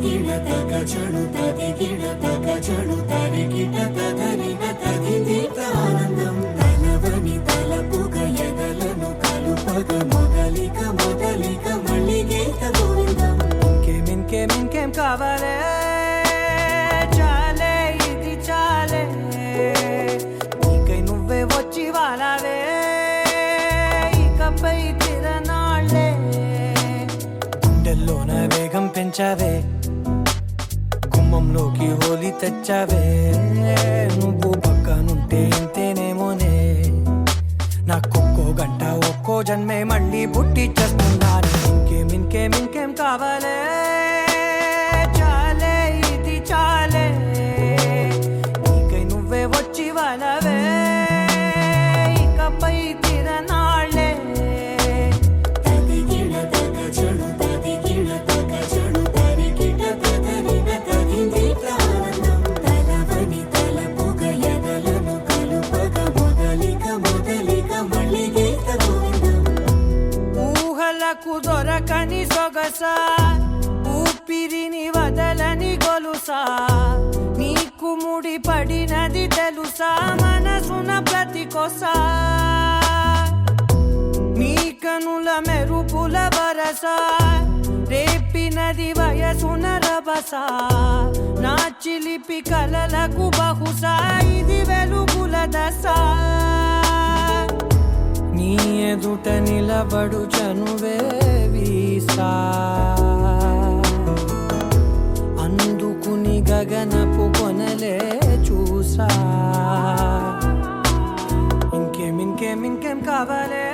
గిడతక చడు తది గిడతక చడు తరి గిడతదరిన తది దీత ఆనందం తలవని తలపుగ ఎదలను కలుపగ మొదలిక మొదలిక మళ్ళీ గీత గోవిందం ఇంకేం కావాలే చాలే ఇది చాలే నీకై నువ్వే వచ్చి వాలావే ఇకపై తిరనాళ్ళే గుండెల్లోన వేగం పెంచావే గుమ్మంలోకి హోలీ తెచ్చావే నువ్వు పక్కనుంటే ఇంతేనేమోనే నాకొక్కో గంట ఒక్కో జన్మే మళ్ళీ పుట్టి చేస్తున్నాను ఇంకేం కావాలే చాలే ఇది చాలే నీకై నువ్వే వచ్చి వాలవే ఇకపై తిరనాళ్ళే తది గిడతక చడు తది గిడతక చడు తరి గిడతదరిన తది దీత ఆనందం తలవని తలపుగ ఎదలను కలుపగ మొదలిక మొదలిక మళ్ళీ గీత గోవిందం ఊహలకు దొరకని సొగసా ఊపిరిని వదలని గొలుసా నీకు ముడి పడినది తెలుసా మనసున ప్రతి కొసా నీ కనుల మెరుపుల వరస రేపినది వయసున రభస నా చిలిపి కలలకు బహుశా ఇది వెలుగుల దశ నీ ఎదుట నిలబడు చనువే వీసా అందుకుని గగనపు కొనలే చూసా ఇంకేం కావాలే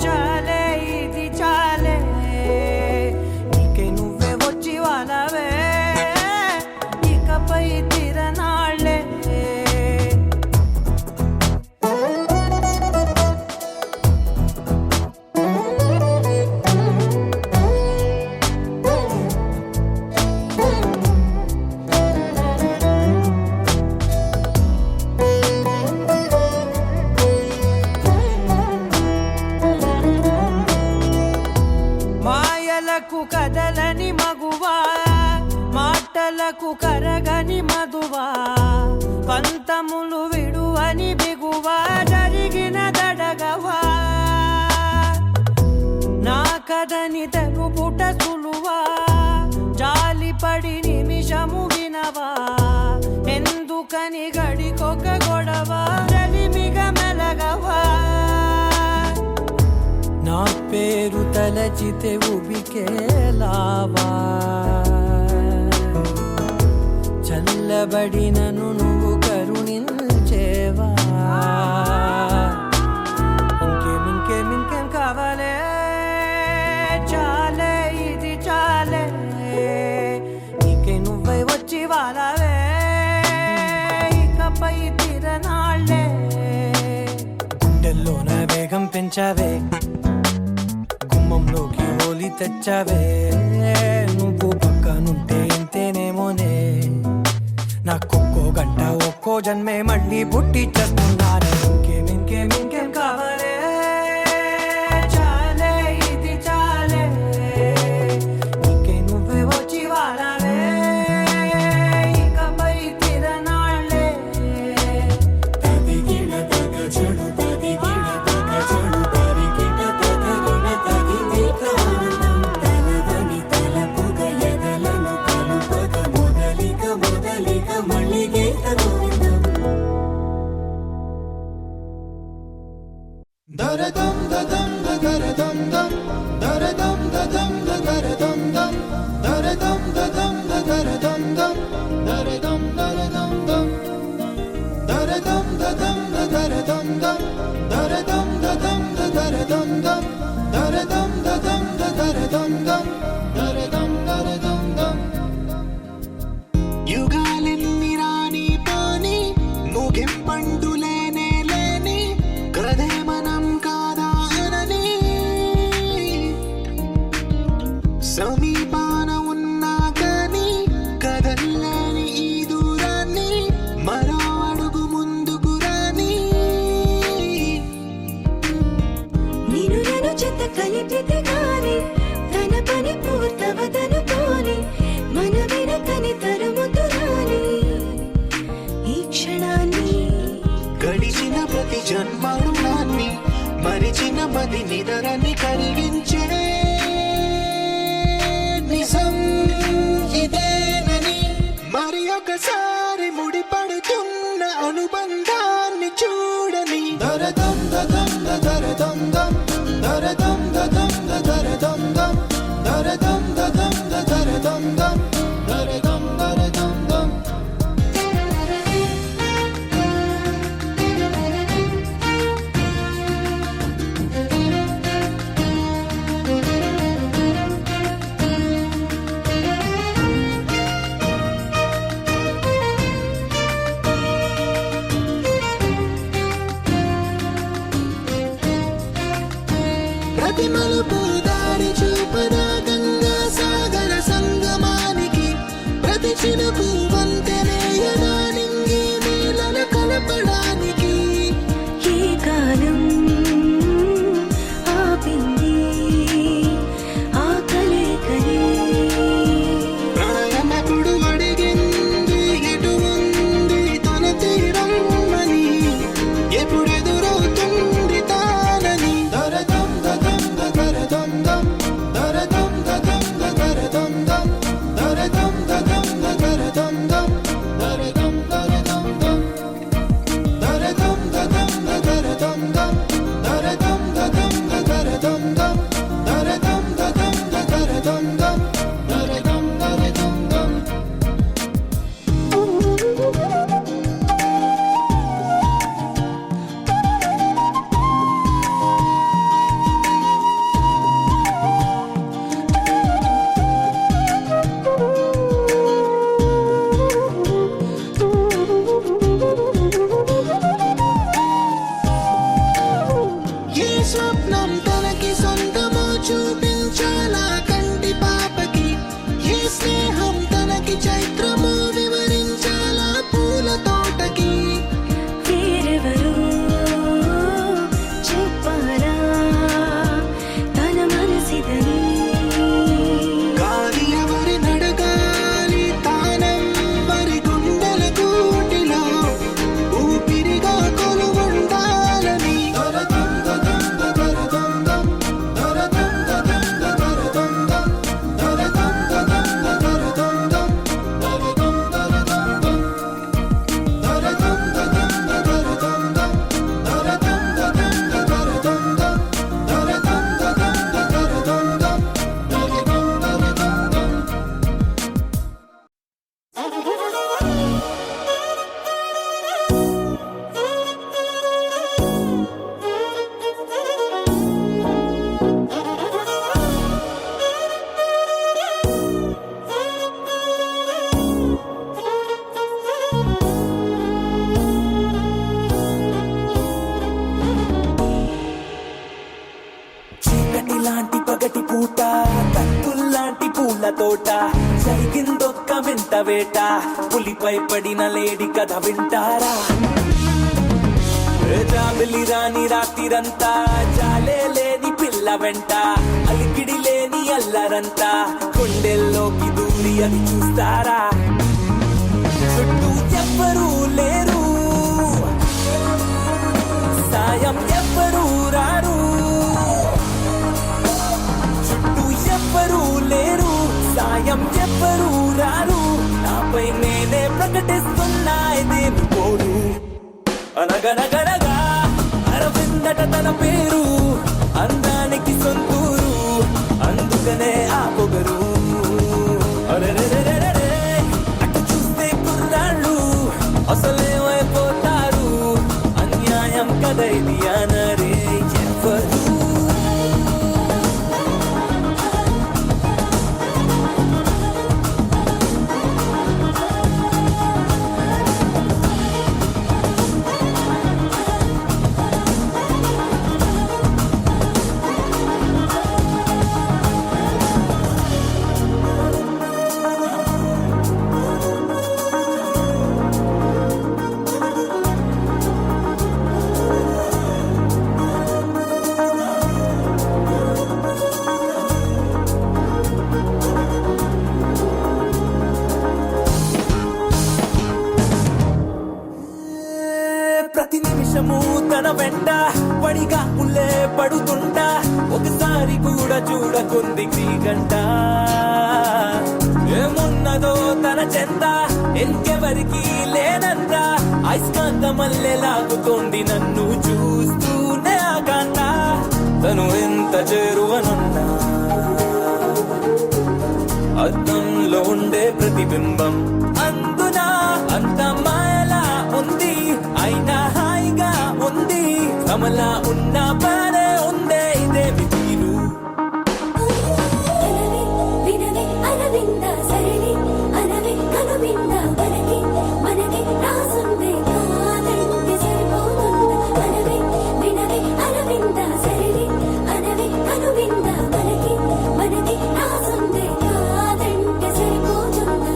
చాలే ఇది చాలే నీకై నువ్వే వచ్చి వాలవే ఇకపై తిరనాళ్ళే మాయలకు కదలని మగువా మాటలకు కరగని మధువా పంతములు విడువని బిగువా జరిగిన దడగవా నా కదని తెలుపుట సులువా జాలిపడి నిమిషము వినవా ఎందుకని గడికొక గొడవ రలిమిగ మెలగవా నా పేరు తలచితే ఉబికేలావా చల్లబడినను నువ్వు కరుణించేవా ఇంకేం కావాలే చాలే ఇది చాలే నీకై నువ్వై వచ్చి వాలవే ఇకపై తిరనాళ్ళే గుండెల్లోన వేగం పెంచావే గుమ్మంలోకి హోలీ తెచ్చావే నువ్వు పక్కనుంటే ఇంతేనేమోనే నాకొక్కో గంట ఒక్కో జన్మే మళ్ళీ పుట్టి చేస్తున్నాను ఇంకేం కావాలే చాలే ఇది చాలే నీకై నువ్వే వచ్చి వాలవే ఇకపై తిరనాళ్ళే తది గిడతక చడు తది గిడతక చడు తరి గిడతదరిన తది దీత ఆనందం తలవని తలపుగ ఒకసారి ముడిపడుతున్న అనుబంధాన్ని చూడని దరదం దదం దరదం దం దరదం దదం దరదం దం దరదం దదం దరదం దం దరదం దరదం దం ప్రతి మలుపు దారి చూపదా గంగా సాగర సంగమానికి ప్రతి చినుకు వంతెనేయదా నింగి నీళ్ళ కలపడానికి ఈ కాలం ఆపింది ఆ కలే ప్రణయమపుడు అడిగింది ఎటు ఉంది తన తీరమ్మని ఎప్పుడెదురవుతుంది తానని దరదం దదం దరదం దం దరదం దదం దరదం దం దరదం దదం దరదం దం దరదం దరదం దం దరదం దదం దరదం దం దరదం దదం దరదం దం దరదం దదం దరదం దం దరదం దరదం దం ఏ స్వప్నం తనకి సొంతమో చూపించాలా కంటి పాపకి ఏ స్నేహం తనకి చైత్రమో వివరించాలా పూల తోటకి వేరెవరో చెప్పారా తన మనసిదని గాలి ఎవరి నడగాలి తానం మరి గుండెల కూటిలో ఊపిరిగా కొలువుండాలని దరదం దదం దరదం దం దరదం దదం దరదం దం దరదం దదం దరదం దం దరదం దరదం దం దరదం దదం దరదం దం దరదం దదం దరదం దం దరదం దదం దరదం దం దరదం దరదం దం చీకటి లాంటి పగటి పూట కత్తుల్లాంటి పూల తోట జరిగిందొక్క వింత వేట పులిపై పడిన లేడి కథ వింటారా జాబిలి రాని రాత్రిరంతా జాలే లేని పిల్ల వెంట అలికిడి లేని అల్లరంతా గుండెల్లోకి దూరి అది చూస్తారా చుట్టూ ఎవ్వరూ లేరు సాయం ఎవ్వరూ రారు చుట్టూ ఎవ్వరూ లేరు సాయం ఎవ్వరూ రారు నాపై నేనే ప్రకటిస్తున్నా ఇదేమి పోరు అనగనగనగా అరవిందట తన పేరు అందానికి సొంతూరు అందుకనే ఆ పొగరు అరెరెరెరెరెరే, అటు చూస్తే కుర్రాళ్ళు అసలేమైపోతారు అన్యాయం కదైది అనరే ఎవరు ప్రతి నిమిషము తన వెంట పడిగా ఉల్లే పడుతుంటా ఒకసారి కూడా చూడకుంది గంట ఏమున్నదో తన చెంత ఇంకే ఎవరికి లేనంత అయస్కాంత మల్లె లాగుతోంది నన్ను చూస్తూనే ఆకాంత తను ఎంత చేరువనున్నా అద్దంలో ఉండే ప్రతిబింబం అందునా అంత మాయలా ఉంది అయినా హాయిగా ఉంది కమలా ఉన్న బానే ఉందే ఇదేమి తీరు అనవే వినవే అరవింద సరిని అనవే కనువింద మనకి మనకి రాసుందే కాదంటే సరిపోతుందా అనవే వినవే అరవింద సరిని అనవే కనువింద మనకి మనకి రాసుందే కాదంటే సరిపోతుందా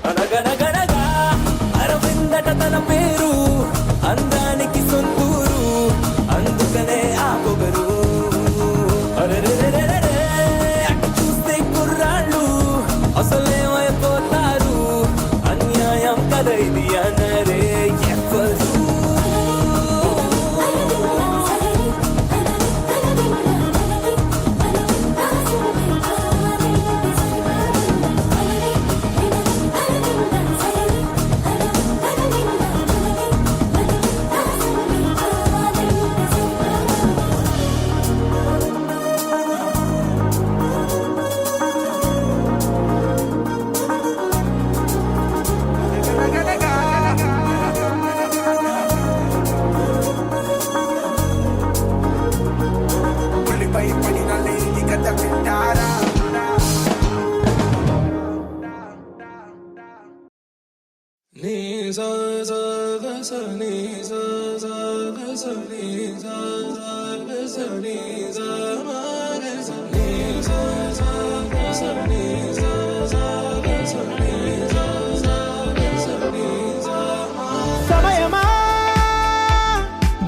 అనగనగనగా అరవిందట తన పేరు అందానికి సొంతూరు అందుకనే ఆ పొగరు అరెరెరెరెరెరె, అటు చూస్తే కుర్రాళ్ళు అసలేమైపోతారు అన్యాయం కదా ఇది అనరే ఎవరు పులిపై పడిన లేడి కథ వింటారా నీ సా సా గ స నీ సా సా గ స నీ సా సా గ స నీ సా మా గ స నీ సా సా గ స నీ సా సా గ స నీ సా సా గ స నీ సా మా సమయమా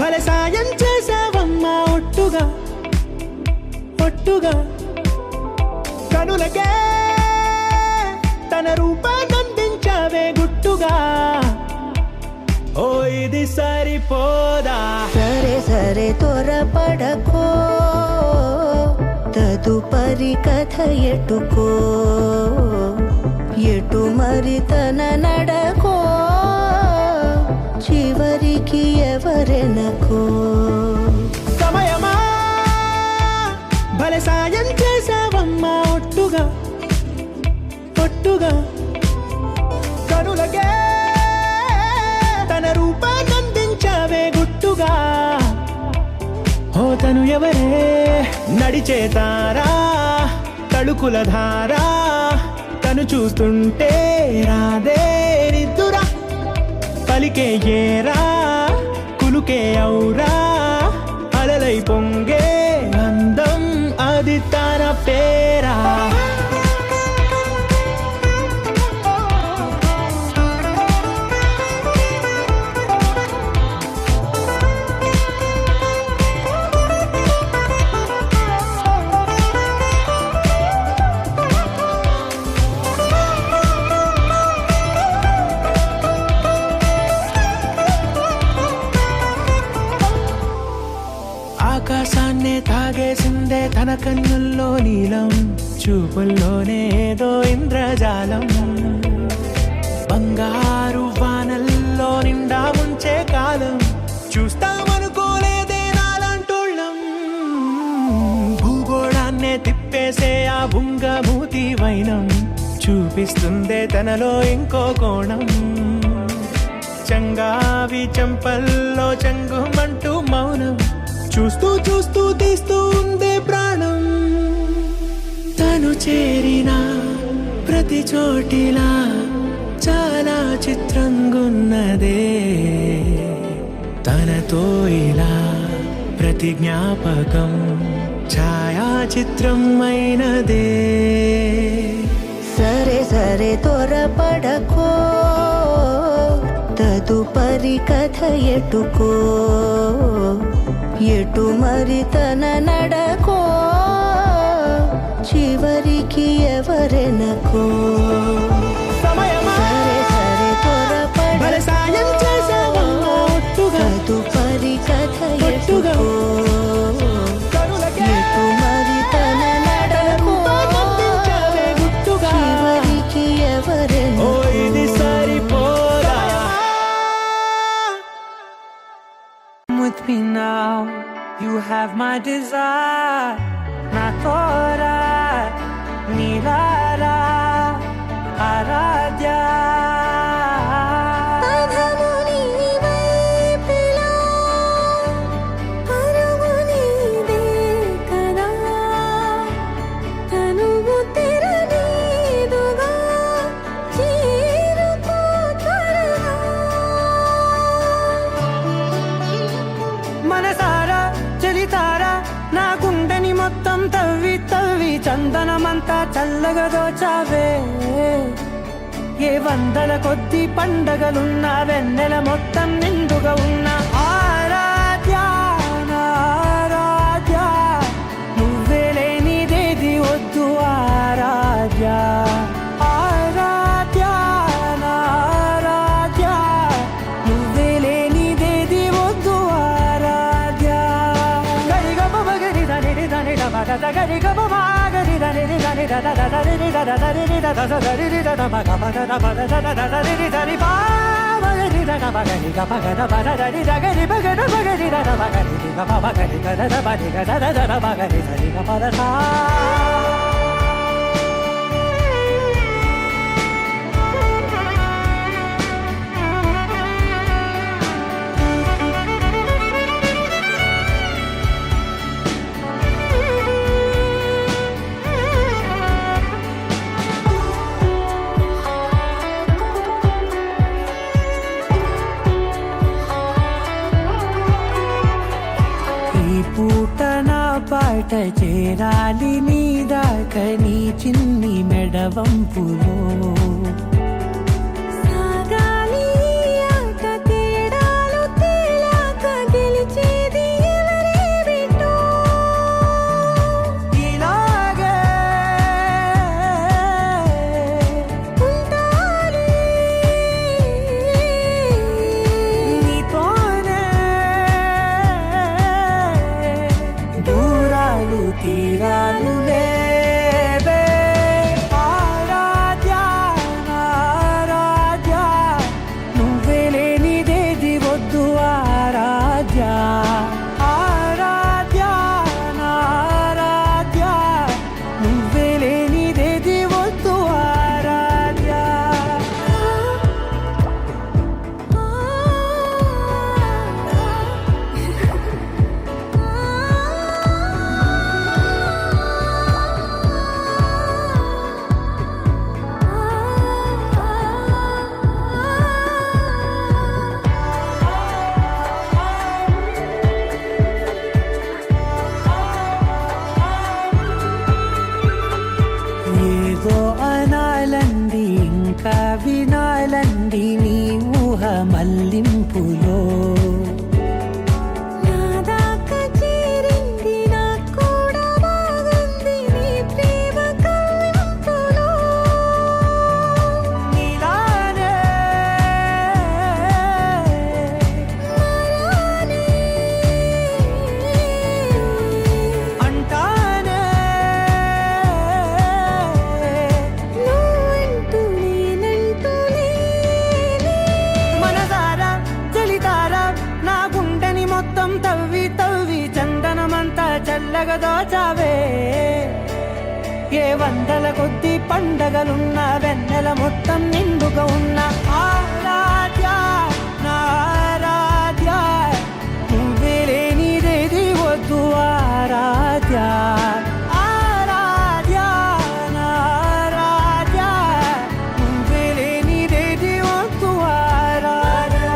భలే సాయం చేసావమ్మా ఒట్టుగా ఒట్టుగా కనులకే తన రూపాన్నందించావే గుట్టుగా ఓ ఇది సరిపోదా సరే సరే త్వరపడకో తదుపరి కథ ఎటుకో ఎటు మరి తన నడకో చివరికి ఎవరెనకో సమయమా భలే సాయం చేసావమ్మా ఒట్టుగా ఒట్టుగా కనులకే తన రూపాన్నందించావే గుట్టుగా ఓ తను ఎవరే నడిచే తారా తళుకుల ధారా తను చూస్తుంటే రాదే నిద్దురా పలికే ఏరా కులుకే ఔరా అలలై పొంగే అందం అది తన పేరా ఆకాశాన్నే తాగేసిందే తన కన్నుల్లో నీలం చూపుల్లోనే ఏదో ఇంద్రజాలం బంగారు వానల్లో నిండా ఉంచే కాలం చూస్తామనుకోలేదే నాలాంటోళ్ళం భూగోళాన్నే తిప్పేసే ఆ బుంగమూతి వైనం చూపిస్తుందే తనలో ఇంకో కోణం చంగావి చెంపల్లో చెంగుమంటూ మౌనం చూస్తూ చూస్తూ తీస్తూ ఉందే ప్రాణం తను చేరిన ప్రతి చోటిలా చాలా చిత్రంగున్నదే తనతో ఇలా ప్రతి జ్ఞాపకం ఛాయాచిత్రం అయినదే. సరే సరే త్వరపడకో, తదుపరి కథ ఎటుకో, ఎటు మరి తన నడకో, చివరికి ఎవరెనకో. సరే సరే త్వరపడకో, తదుపరి కథ ఎటుకో, ఎటు మరి తన నడకో, చివరికి ఎవరెనకో. With me now, you have my desire. Na tora, nilara, aradya. మనసారా చలితారా నా గుండెని మొత్తం తవ్వి తవ్వి చందనమంతా చల్లగా దోచావే. ఏ వందల కొద్ది పండగలున్నా వెన్నెల మొత్తం నిండుగా ఉన్న ఆరాధ్య నా ఆరాధ్య, నువ్వే లేనిదేది వద్దు ఆరాధ్య. ఆరాధ్య నా ఆరాధ్య, నువ్వే లేనిదేది వద్దు ఆరాధ్య. గరిగమ మగరి దని దని మగ గరి గమ మాగరి దని దని దద దరి దద దరి దద దరి దద మగ మగ దద దద దరి దరి బా మగరి దద మగరి గ మగ దద దరి దగరి మగ మగరి దద మగరి గ మగరి దద దరి దద దద మగరి దరి గ పద సా. పూట నా పాట చేరాలి నీ దాక నీ చిన్ని మెడవంపులో. సాగాలి ఆట తేడాలు తేలాక గెలిచేది ఎవరే బిడ్డో. ఇలాగే ఉండాలి నీతోనే, దూరాలు తీరాలు లేవే. ఆరాధ్య నా ఆరాధ్య, నువ్వే లేనిదేది వద్దు ఆరాధ్య. ఆరాధ్య నా ఆరాధ్య, నువ్వే లేనిదేది వద్దు ఆరాధ్య. ఏదో అనాలండి ఇంకా వినాలండి నీ ఊహ మల్లింపులో. నాదాకా చేరింది నాకు కూడా బాగుంది నీ ప్రేమ కవ్వింపులో. నీలానే మరానే అంటానే, నువ్వంటూ నేనంటూ లేనే. మనసారా చలితారా నా గుండెని మొత్తం తవ్వి తవ్వి చందనమంతా చల్లగా దోచావే. ఏ వందల కొద్ది పండగలున్న వెన్నెల మొత్తం నిండుగా ఉన్న ఆరాధ్య నా ఆరాధ్య, నువ్వే లేనిదేది వద్దు ఆరాధ్య. ఆరాధ్య నా ఆరాధ్య, నువ్వే లేనిదేది వద్దు ఆరాధ్య.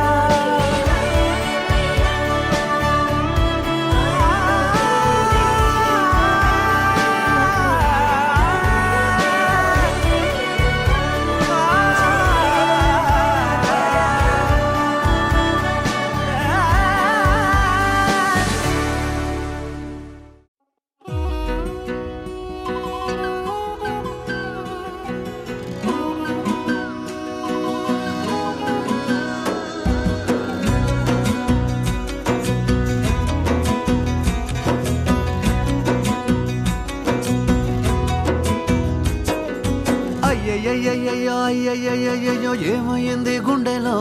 అయ్యయ్యో ఏమైంది గుండెలో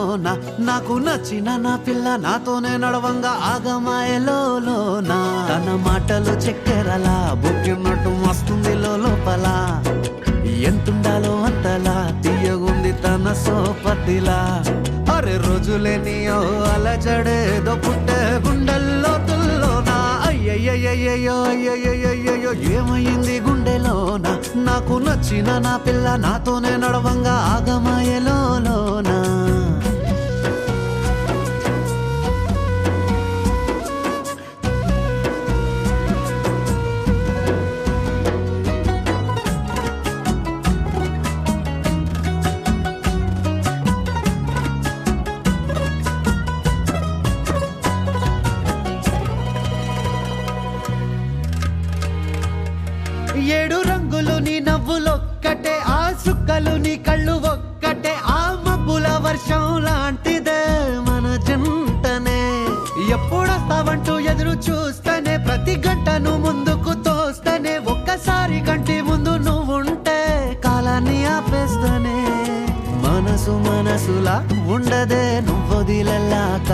నాకు నచ్చిన నా పిల్ల నాతోనే నడవంగా ఆగమాయలోనా తన మాటలు చక్కెరలా బొక్కినట్టు మస్తుంది లోపల ఎంతుండాలో అంతలా తీయగుంది తన సోపతిలా అరే రోజులేనియో అలజడేదో పుట్టే గుండెల్లో తుల్లోనా అయ్యయ్యో ఏమైంది గుండెలోనా నాకు నచ్చిన నా పిల్ల నాతోనే నడవంగా ఆగమాయలోనా ఏడు రంగులు నీ నవ్వులొక్కటే ఆ సుక్కలు నీ కళ్ళు ఒక్కటే ఆ మబ్బుల వర్షం లాంటిదే మన జంటనే ఎప్పుడొస్తావంటూ ఎదురు చూస్తేనే ప్రతి గంటను ముందుకు తోస్తేనే ఒక్కసారి కంటి ముందు నువ్వుంటే కాలాన్ని ఆపేస్తానే మనసులా ఉండదే నువ్వొదిలెల్లాక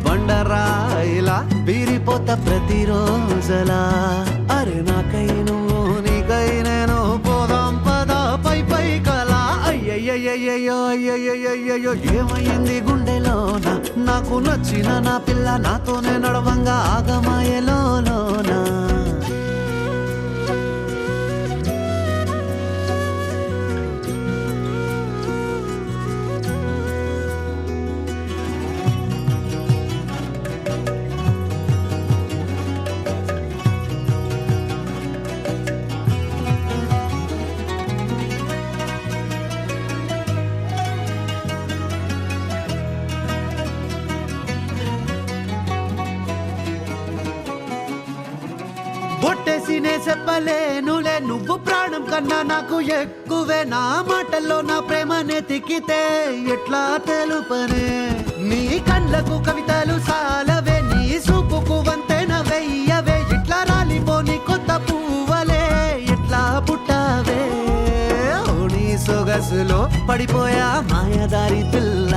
బండరాయిలా బీరిపోత ప్రతిరోజలా అరే నాకై నువ్వు నీకై నేను పోదాం పద పై కలా అయ్యయ్యో ఏమైంది గుండెలోనా నాకు నచ్చిన నా పిల్ల నాతోనే నడవంగా ఆగమాయలోనా బొట్టేసినే చెప్పలేనులే నువ్వు ప్రాణం కన్నా నాకు ఎక్కువే నా మాటల్లో నా ప్రేమనే తిక్కితే ఎట్లా తెలుపనే నీ కళ్ళకు కవితలు సాలవే నీ సూపుకు వంతెన వెయ్యవే ఇట్లా రాలిపోని కొత్త పువ్వలే ఎట్లా పుట్టావే నీ సొగసులో పడిపోయా మాయదారి పిల్ల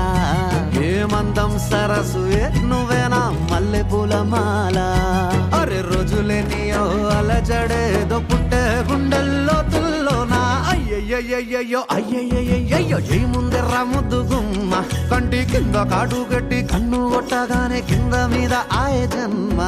ఏమందం సరసువే నువ్వేనా మల్లె పూల మాల అరే రోజులేనియో అలజడేదో పుట్టే గుండెల్లో తుల్లోనా అయ్యయ్యో ఏముందిర్రా ముద్దు గుమ్మ కంటి కింద కాడు గట్టి కన్ను కొట్టగానే కింద మీద ఆయ జన్మ